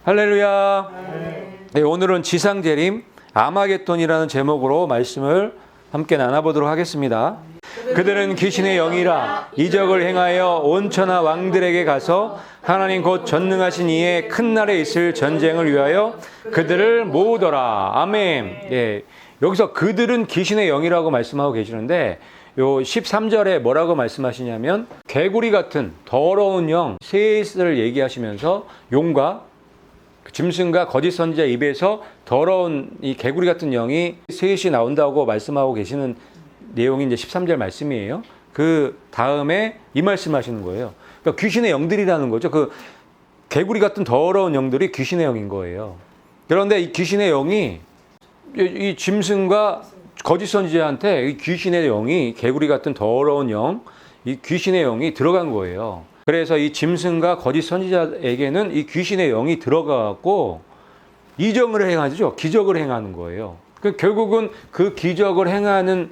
할렐루야. 네, 오늘은 지상재림 아마겟돈이라는 제목으로 말씀을 함께 나눠보도록 하겠습니다. 그들은 귀신의 영이라 이적을 행하여 온 천하 왕들에게 가서 하나님 곧 전능하신 이의 큰 날에 있을 전쟁을 위하여 그들을 모으더라. 아멘. 예, 여기서 그들은 귀신의 영이라고 말씀하고 계시는데 요 13절에 뭐라고 말씀하시냐면 개구리 같은 더러운 영 셋을 얘기하시면서 용과 짐승과 거짓 선지자 입에서 더러운 이 개구리 같은 영이 셋이 나온다고 말씀하고 계시는 내용이 이제 13절 말씀이에요. 그 다음에 이 말씀하시는 거예요. 그러니까 귀신의 영들이라는 거죠. 그 개구리 같은 더러운 영들이 귀신의 영인 거예요. 그런데 이 귀신의 영이 이 짐승과 거짓 선지자한테 이 귀신의 영이 개구리 같은 더러운 영, 이 귀신의 영이 들어간 거예요. 그래서 이 짐승과 거짓 선지자에게는 이 귀신의 영이 들어가고 이적을 행하죠. 기적을 행하는 거예요. 결국은 그 기적을 행하는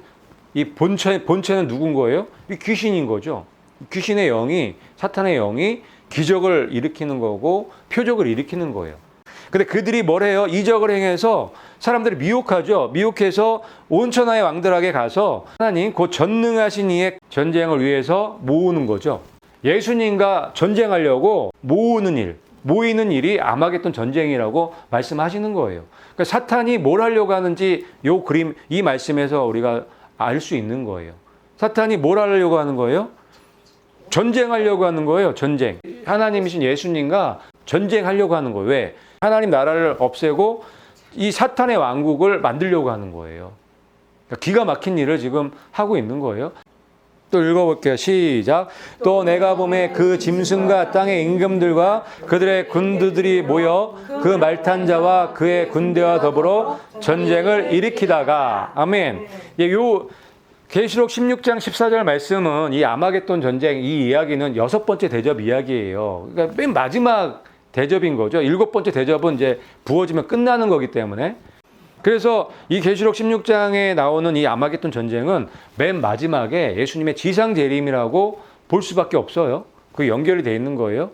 이 본체는 누군 거예요? 이 귀신인 거죠. 귀신의 영이, 사탄의 영이 기적을 일으키는 거고 표적을 일으키는 거예요. 근데 그들이 뭘 해요? 이적을 행해서 사람들을 미혹하죠. 미혹해서 온 천하의 왕들에게 가서 하나님 곧 전능하신 이의 전쟁을 위해서 모으는 거죠. 예수님과 전쟁하려고 모이는 일이 아마겟돈 전쟁이라고 말씀하시는 거예요. 그러니까 사탄이 뭘 하려고 하는지 요 그림, 이 말씀에서 우리가 알 수 있는 거예요. 사탄이 뭘 하려고 하는 거예요? 전쟁하려고 하는 거예요. 전쟁. 하나님이신 예수님과 전쟁하려고 하는 거예요. 왜? 하나님 나라를 없애고 이 사탄의 왕국을 만들려고 하는 거예요. 그러니까 기가 막힌 일을 지금 하고 있는 거예요. 또 읽어볼게요. 시작. 또 내가 보매 그 짐승과 땅의 임금들과 그들의 군대들이 모여 그 말탄 자와 그의 군대와 더불어 전쟁을 일으키다가 아멘. 요 계시록 16장 14절 말씀은 이 아마겟돈 전쟁 이 이야기는 6번째 대접 이야기예요. 그러니까 맨 마지막 대접인 거죠. 7번째 대접은 이제 부어지면 끝나는 거기 때문에. 그래서 이 계시록 16장에 나오는 이 아마겟돈 전쟁은 맨 마지막에 예수님의 지상 재림이라고 볼 수밖에 없어요. 그게 연결이 돼 있는 거예요.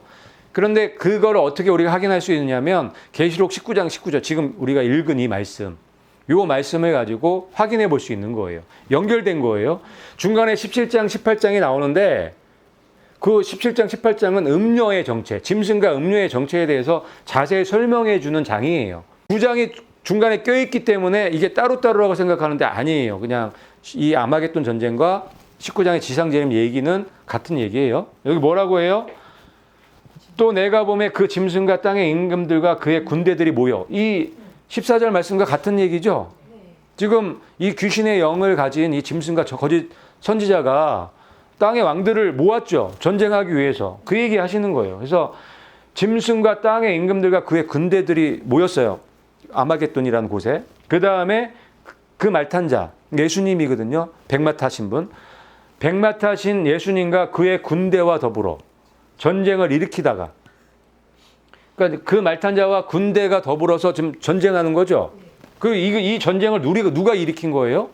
그런데 그걸 어떻게 우리가 확인할 수 있느냐면 계시록 19장 19절 지금 우리가 읽은 이 말씀, 요 말씀을 가지고 확인해 볼 수 있는 거예요. 연결된 거예요. 중간에 17장 18장이 나오는데 그 17장 18장은 음료의 정체, 짐승과 음료의 정체에 대해서 자세히 설명해 주는 장이에요. 9장이 중간에 껴있기 때문에 이게 따로따로라고 생각하는데 아니에요. 그냥 이 아마겟돈 전쟁과 19장의 지상재림 얘기는 같은 얘기예요. 여기 뭐라고 해요? 또 내가 보매 그 짐승과 땅의 임금들과 그의 군대들이 모여. 이 14절 말씀과 같은 얘기죠. 지금 이 귀신의 영을 가진 이 짐승과 거짓 선지자가 땅의 왕들을 모았죠. 전쟁하기 위해서. 그 얘기 하시는 거예요. 그래서 짐승과 땅의 임금들과 그의 군대들이 모였어요. 아마겟돈이라는 곳에. 그 다음에 그 말탄 자, 예수님이거든요. 백마 타신 분. 백마 타신 예수님과 그의 군대와 더불어 전쟁을 일으키다가. 그러니까 그 말탄 자와 군대가 더불어서 지금 전쟁하는 거죠. 이 전쟁을 누가 일으킨 거예요?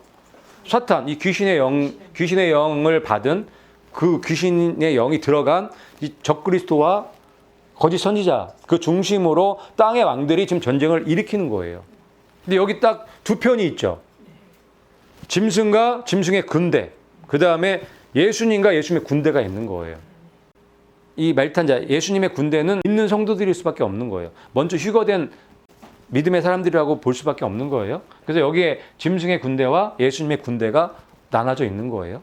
사탄, 이 귀신의 영을 받은 그 귀신의 영이 들어간 이 적그리스도와 거짓 선지자 그 중심으로 땅의 왕들이 지금 전쟁을 일으키는 거예요. 근데 여기 딱 두 편이 있죠. 짐승과 짐승의 군대, 그 다음에 예수님과 예수님의 군대가 있는 거예요. 이 말탄자 예수님의 군대는 있는 성도들일 수밖에 없는 거예요. 먼저 휴거된 믿음의 사람들이라고 볼 수밖에 없는 거예요. 그래서 여기에 짐승의 군대와 예수님의 군대가 나눠져 있는 거예요.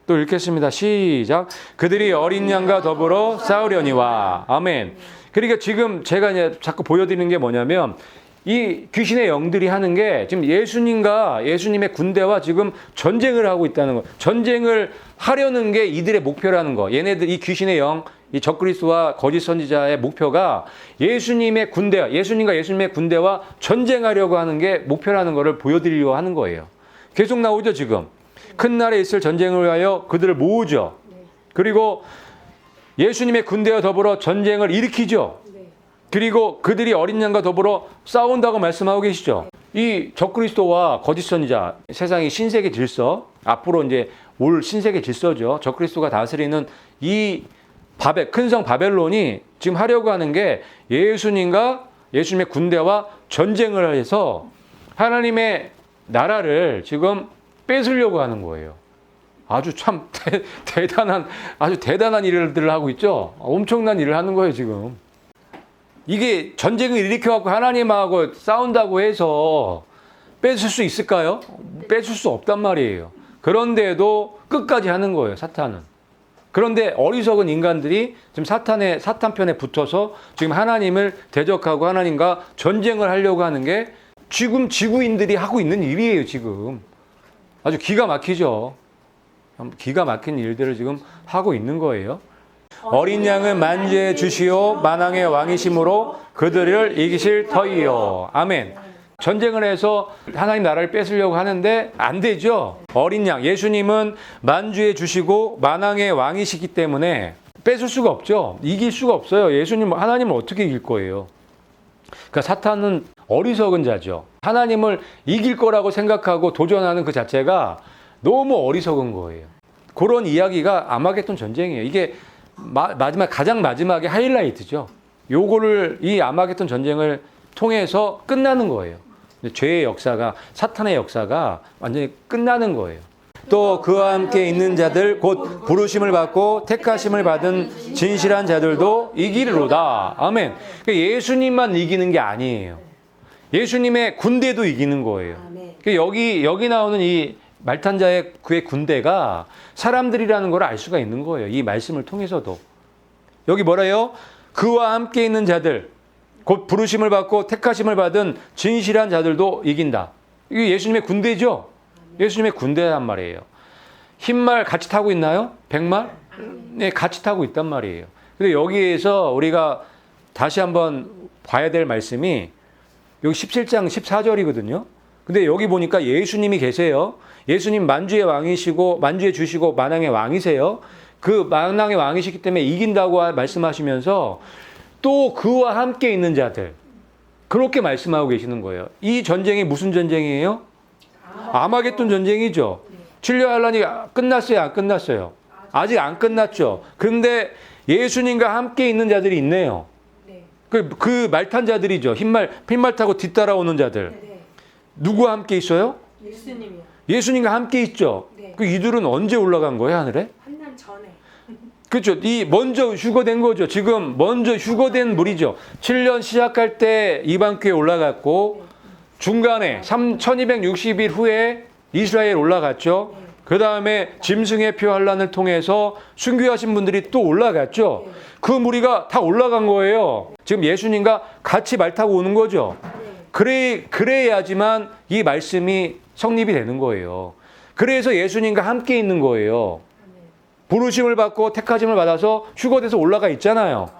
또 읽겠습니다. 시작. 그들이 어린 양과 더불어 싸우려니와. 아멘. 그러니까 지금 제가 이제 자꾸 보여드리는 게 뭐냐면 이 귀신의 영들이 하는 게 지금 예수님과 예수님의 군대와 지금 전쟁을 하고 있다는 거. 전쟁을 하려는 게 이들의 목표라는 거. 얘네들 이 귀신의 영, 이 적그리스도와 거짓 선지자의 목표가 예수님의 군대, 예수님과 예수님의 군대와 전쟁하려고 하는 게 목표라는 거를 보여드리려고 하는 거예요. 계속 나오죠 지금. 큰 날에 있을 전쟁을 위하여 그들을 모으죠. 그리고 예수님의 군대와 더불어 전쟁을 일으키죠. 그리고 그들이 어린 양과 더불어 싸운다고 말씀하고 계시죠. 이 적그리스도와 거짓 선지자, 세상의 신세계 질서, 앞으로 이제 올 신세계 질서죠. 적그리스도가 다스리는 이 큰 성 바벨론이 지금 하려고 하는 게 예수님과 예수님의 군대와 전쟁을 해서 하나님의 나라를 지금 뺏으려고 하는 거예요. 아주 참 아주 대단한 일들을 하고 있죠. 엄청난 일을 하는 거예요, 지금. 이게 전쟁을 일으켜갖고 하나님하고 싸운다고 해서 뺏을 수 있을까요? 뺏을 수 없단 말이에요. 그런데도 끝까지 하는 거예요, 사탄은. 그런데 어리석은 인간들이 지금 사탄 편에 붙어서 지금 하나님을 대적하고 하나님과 전쟁을 하려고 하는 게 지금 지구인들이 하고 있는 일이에요, 지금. 아주 기가 막히죠. 기가 막힌 일들을 지금 하고 있는 거예요. 어린 양은 만주해 주시오 만왕의 왕이심으로 그들을 이기실 터이요. 아멘. 전쟁을 해서 하나님 나라를 뺏으려고 하는데 안 되죠. 어린 양 예수님은 만주해 주시고 만왕의 왕이시기 때문에 뺏을 수가 없죠. 이길 수가 없어요. 예수님 하나님을 어떻게 이길 거예요? 그러니까 사탄은 어리석은 자죠. 하나님을 이길 거라고 생각하고 도전하는 그 자체가 너무 어리석은 거예요. 그런 이야기가 아마겟돈 전쟁이에요. 이게 가장 마지막에 하이라이트죠. 요거를 이 아마겟돈 전쟁을 통해서 끝나는 거예요. 죄의 역사가, 사탄의 역사가 완전히 끝나는 거예요. 또 그와 함께 있는 자들 곧 부르심을 받고 택하심을 받은 진실한 자들도 이기리로다. 아멘. 예수님만 이기는 게 아니에요. 예수님의 군대도 이기는 거예요. 여기 나오는 이 말탄자의 그의 군대가 사람들이라는 걸 알 수가 있는 거예요. 이 말씀을 통해서도. 여기 뭐래요? 그와 함께 있는 자들 곧 부르심을 받고 택하심을 받은 진실한 자들도 이긴다. 이게 예수님의 군대죠. 예수님의 군대란 말이에요. 흰말 같이 타고 있나요? 백말? 네, 같이 타고 있단 말이에요. 근데 여기에서 우리가 다시 한번 봐야 될 말씀이 여기 17장 14절이거든요. 근데 여기 보니까 예수님이 계세요. 예수님 만주의 왕이시고 만주의 주시고 만왕의 왕이세요. 그 만왕의 왕이시기 때문에 이긴다고 말씀하시면서 또 그와 함께 있는 자들 그렇게 말씀하고 계시는 거예요. 이 전쟁이 무슨 전쟁이에요? 아마겟돈 전쟁이죠. 진료 환란이 끝났어요? 안 끝났어요? 아직 안 끝났죠. 그런데 예수님과 함께 있는 자들이 있네요. 그 말탄 자들이죠. 흰말 타고 뒤따라오는 자들. 누구와 함께 있어요? 예수님이요. 예수님과 함께 있죠. 그 이들은 언제 올라간 거예요, 하늘에? 한날 전에. 그렇죠. 먼저 휴거된 거죠. 지금 먼저 휴거된 무리죠. 7년 시작할 때 이방교에 올라갔고 중간에 1260일 후에 이스라엘 올라갔죠. 그 다음에 짐승의 표 환란을 통해서 순교하신 분들이 또 올라갔죠. 그 무리가 다 올라간 거예요. 지금 예수님과 같이 말 타고 오는 거죠. 그래야지만 이 말씀이 성립이 되는 거예요. 그래서 예수님과 함께 있는 거예요. 부르심을 받고 택하심을 받아서 휴거돼서 올라가 있잖아요.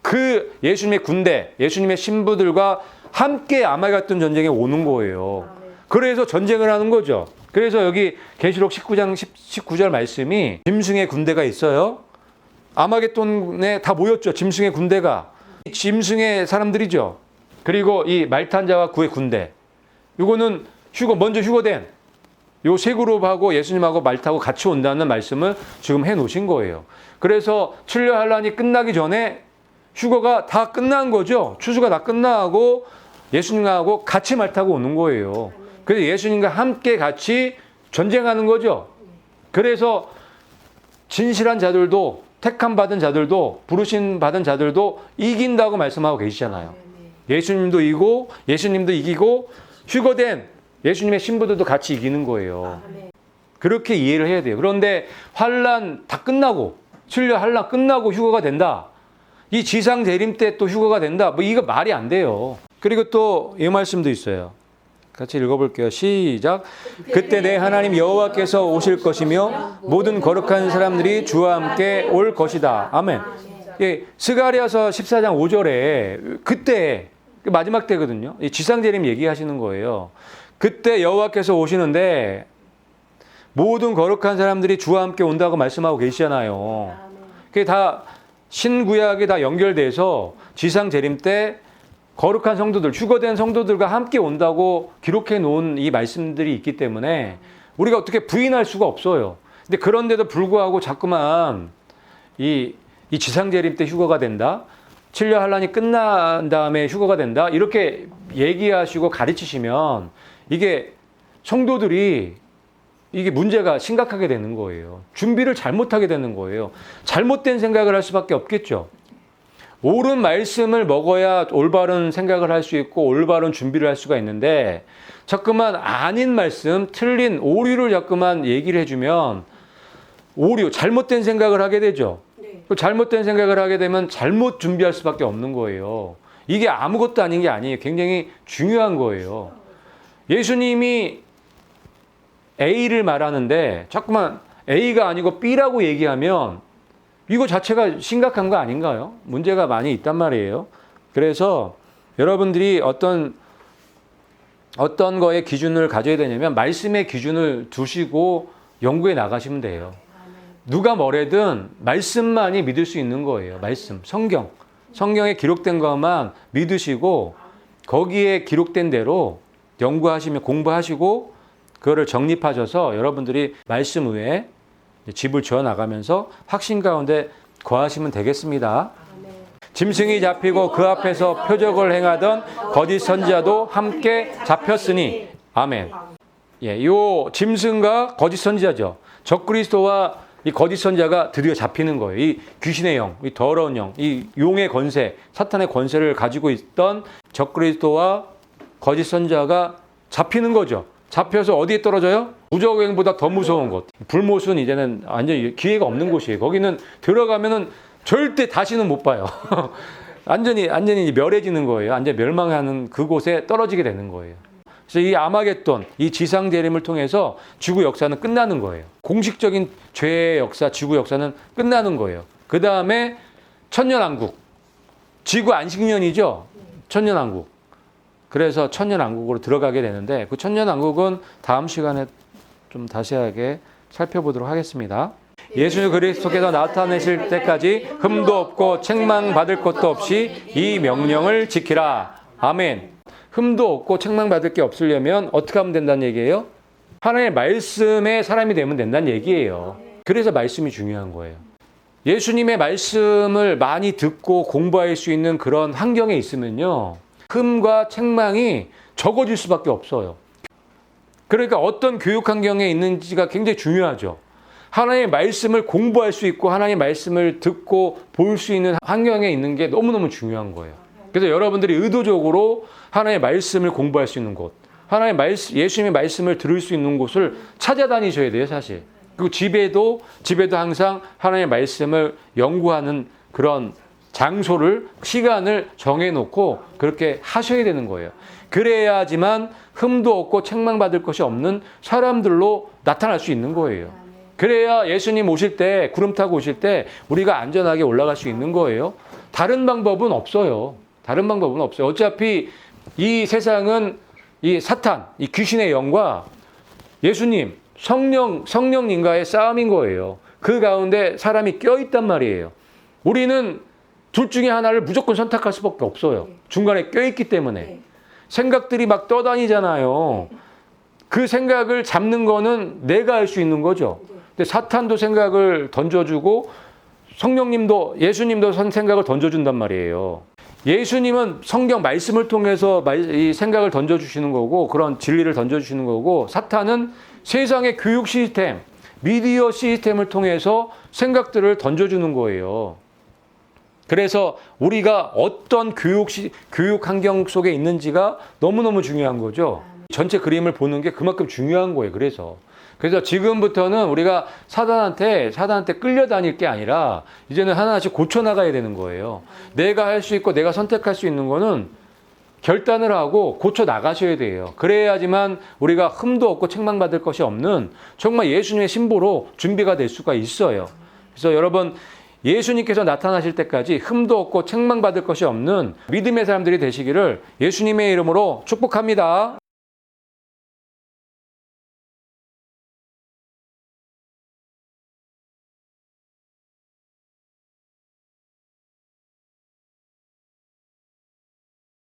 그 예수님의 군대, 예수님의 신부들과 함께 아마겟돈 전쟁에 오는 거예요. 그래서 전쟁을 하는 거죠. 그래서 여기 계시록 19장 19절 말씀이 짐승의 군대가 있어요. 아마겟돈에 다 모였죠. 짐승의 군대가. 짐승의 사람들이죠. 그리고 이 말탄자와 그의 군대. 이거는 먼저 휴거된 요 세 그룹하고 예수님하고 말 타고 같이 온다는 말씀을 지금 해 놓으신 거예요. 그래서 7년 환란이 끝나기 전에 휴거가 다 끝난 거죠. 추수가 다 끝나고 예수님하고 같이 말 타고 오는 거예요. 그래서 예수님과 함께 같이 전쟁하는 거죠. 그래서 진실한 자들도 택함 받은 자들도 부르심 받은 자들도 이긴다고 말씀하고 계시잖아요. 예수님도 이기고 예수님도 이기고 휴거된 예수님의 신부들도 같이 이기는 거예요. 그렇게 이해를 해야 돼요. 그런데 환란 다 끝나고 7년 환란 끝나고 휴거가 된다. 이 지상 재림 때 또 휴거가 된다. 이거 말이 안 돼요. 그리고 또 이 말씀도 있어요. 같이 읽어볼게요. 시작. 그때 내 하나님 여호와께서 오실 것이며 모든 거룩한 사람들이 주와 함께 올 것이다. 아멘. 예, 스가랴서 14장 5절에 그때 마지막 때거든요. 지상 재림 얘기하시는 거예요. 그때 여호와께서 오시는데 모든 거룩한 사람들이 주와 함께 온다고 말씀하고 계시잖아요. 그게 다 신구약에 다 연결돼서 지상 재림 때 거룩한 성도들, 휴거된 성도들과 함께 온다고 기록해 놓은 이 말씀들이 있기 때문에 우리가 어떻게 부인할 수가 없어요. 근데 그런데도 불구하고 자꾸만 이 이 지상재림 때 휴거가 된다. 7년 환란이 끝난 다음에 휴거가 된다. 이렇게 얘기하시고 가르치시면 이게 성도들이 이게 문제가 심각하게 되는 거예요. 준비를 잘못하게 되는 거예요. 잘못된 생각을 할 수밖에 없겠죠. 옳은 말씀을 먹어야 올바른 생각을 할 수 있고 올바른 준비를 할 수가 있는데 자꾸만 아닌 말씀, 틀린 오류를 자꾸만 얘기를 해주면 오류, 잘못된 생각을 하게 되죠. 잘못된 생각을 하게 되면 잘못 준비할 수밖에 없는 거예요. 이게 아무것도 아닌 게 아니에요. 굉장히 중요한 거예요. 예수님이 A를 말하는데 자꾸만 A가 아니고 B라고 얘기하면 이거 자체가 심각한 거 아닌가요? 문제가 많이 있단 말이에요. 그래서 여러분들이 어떤 거에 기준을 가져야 되냐면 말씀의 기준을 두시고 연구해 나가시면 돼요. 누가 뭐래든 말씀만이 믿을 수 있는 거예요. 말씀, 성경에 기록된 것만 믿으시고 거기에 기록된 대로 연구하시며 공부하시고 그거를 정립하셔서 여러분들이 말씀 위에 집을 지어 나가면서 확신 가운데 거하시면 되겠습니다. 짐승이 잡히고 그 앞에서 표적을 행하던 거짓 선지자도 함께 잡혔으니 아멘. 예, 요 짐승과 거짓 선지자죠. 적그리스도와 이 거짓 선지자가 드디어 잡히는 거예요. 이 귀신의 영, 이 더러운 영, 이 용의 권세, 사탄의 권세를 가지고 있던 적그리스도와 거짓 선지자가 잡히는 거죠. 잡혀서 어디에 떨어져요? 무저갱보다 더 무서운 곳. 불못은 이제는 완전히 기회가 없는 곳이에요. 거기는 들어가면은 절대 다시는 못 봐요. 완전히 멸해지는 거예요. 완전히 멸망하는 그곳에 떨어지게 되는 거예요. 그래서 이 아마겟돈, 이 지상 재림을 통해서 지구 역사는 끝나는 거예요. 공식적인 죄의 역사, 지구 역사는 끝나는 거예요. 그 다음에 천년왕국, 지구 안식년이죠. 천년왕국. 그래서 천년왕국으로 들어가게 되는데 그 천년왕국은 다음 시간에 좀 자세하게 살펴보도록 하겠습니다. 예수 그리스도께서 나타내실 때까지 흠도 없고 책망받을 것도 없이 이 명령을 지키라. 아멘. 흠도 없고 책망받을 게 없으려면 어떻게 하면 된다는 얘기예요? 하나님의 말씀의 사람이 되면 된다는 얘기예요. 그래서 말씀이 중요한 거예요. 예수님의 말씀을 많이 듣고 공부할 수 있는 그런 환경에 있으면요. 흠과 책망이 적어질 수밖에 없어요. 그러니까 어떤 교육 환경에 있는지가 굉장히 중요하죠. 하나님의 말씀을 공부할 수 있고 하나님의 말씀을 듣고 볼 수 있는 환경에 있는 게 너무너무 중요한 거예요. 그래서 여러분들이 의도적으로 하나님의 말씀을 공부할 수 있는 곳, 하나님의 말씀, 예수님의 말씀을 들을 수 있는 곳을 찾아다니셔야 돼요, 사실. 그리고 집에도 항상 하나님의 말씀을 연구하는 그런 장소를, 시간을 정해놓고 그렇게 하셔야 되는 거예요. 그래야지만 흠도 없고 책망받을 것이 없는 사람들로 나타날 수 있는 거예요. 그래야 예수님 오실 때, 구름 타고 오실 때 우리가 안전하게 올라갈 수 있는 거예요. 다른 방법은 없어요. 다른 방법은 없어요. 어차피 이 세상은 이 사탄, 이 귀신의 영과 예수님, 성령님과의 싸움인 거예요. 그 가운데 사람이 껴있단 말이에요. 우리는 둘 중에 하나를 무조건 선택할 수밖에 없어요. 중간에 껴있기 때문에. 생각들이 막 떠다니잖아요. 그 생각을 잡는 거는 내가 할 수 있는 거죠. 근데 사탄도 생각을 던져주고 성령님도, 예수님도 생각을 던져준단 말이에요. 예수님은 성경 말씀을 통해서 이 생각을 던져주시는 거고 그런 진리를 던져주시는 거고 사탄은 세상의 교육 시스템, 미디어 시스템을 통해서 생각들을 던져주는 거예요. 그래서 우리가 어떤 교육 환경 속에 있는지가 너무너무 중요한 거죠. 전체 그림을 보는 게 그만큼 중요한 거예요. 그래서 지금부터는 우리가 사단한테 끌려다닐 게 아니라 이제는 하나씩 고쳐나가야 되는 거예요. 내가 할 수 있고 내가 선택할 수 있는 거는 결단을 하고 고쳐나가셔야 돼요. 그래야지만 우리가 흠도 없고 책망받을 것이 없는 정말 예수님의 신부로 준비가 될 수가 있어요. 그래서 여러분 예수님께서 나타나실 때까지 흠도 없고 책망받을 것이 없는 믿음의 사람들이 되시기를 예수님의 이름으로 축복합니다.